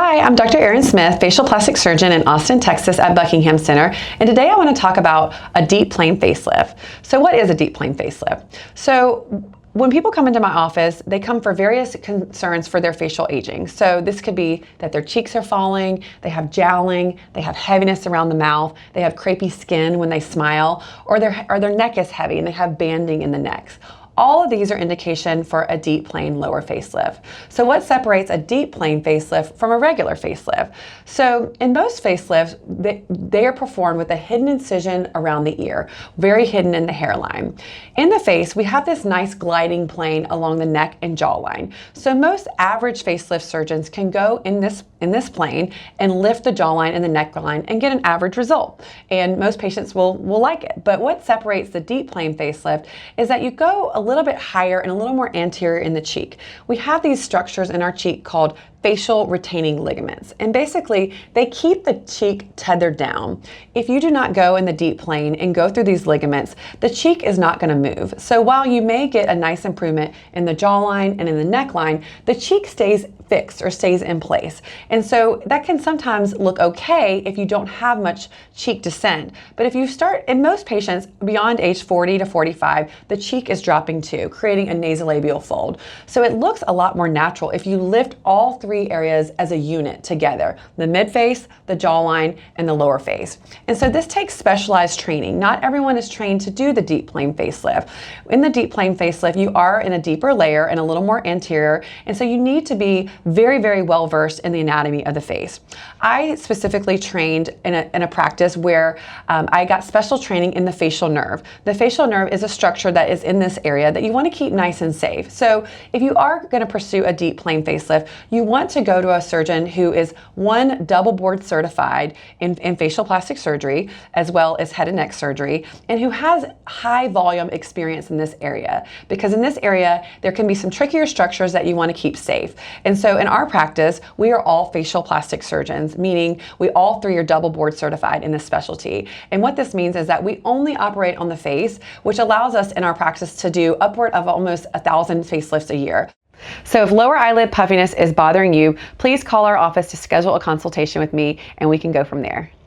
Hi, I'm Dr. Erin Smith, facial plastic surgeon in Austin, Texas at Buckingham Center, and today I want to talk about a deep plane facelift. So what is a deep plane facelift? So when people come into my office, they come for various concerns for their facial aging. So this could be that their cheeks are falling, they have jowling, they have heaviness around the mouth, they have crepey skin when they smile, or their neck is heavy and they have banding in the neck. All of these are indication for a deep plane lower facelift. So what separates a deep plane facelift from a regular facelift? So in most facelifts, they are performed with a hidden incision around the ear, very hidden in the hairline. In the face, we have this nice gliding plane along the neck and jawline. So most average facelift surgeons can go in this plane and lift the jawline and the neckline and get an average result. And most patients will like it. But what separates the deep plane facelift is that you go a little bit higher and a little more anterior in the cheek. We have these structures in our cheek called facial retaining ligaments, and basically they keep the cheek tethered down. If you do not go in the deep plane and go through these ligaments, the cheek is not going to move. So while you may get a nice improvement in the jawline and in the neckline, the cheek stays fixed or stays in place. And so that can sometimes look okay if you don't have much cheek descent. But if you start, in most patients beyond age 40 to 45, the cheek is dropping too, creating a nasolabial fold. So it looks a lot more natural if you lift all three areas as a unit together: the mid-face, the jawline, and the lower face. And so this takes specialized training. Not everyone is trained to do the deep plane facelift. In the deep plane facelift, you are in a deeper layer and a little more anterior, and so you need to be very, very well versed in the anatomy of the face. I specifically trained in a practice where I got special training in the facial nerve. The facial nerve is a structure that is in this area that you want to keep nice and safe. So if you are going to pursue a deep plane facelift, you want to go to a surgeon who is double board certified in facial plastic surgery as well as head and neck surgery, and who has high volume experience in this area, because in this area there can be some trickier structures that you want to keep safe. And so in our practice, we are all facial plastic surgeons, meaning we all three are double board certified in this specialty. And what this means is that we only operate on the face, which allows us in our practice to do upward of almost 1,000 facelifts a year. So if lower eyelid puffiness is bothering you, please call our office to schedule a consultation with me and we can go from there.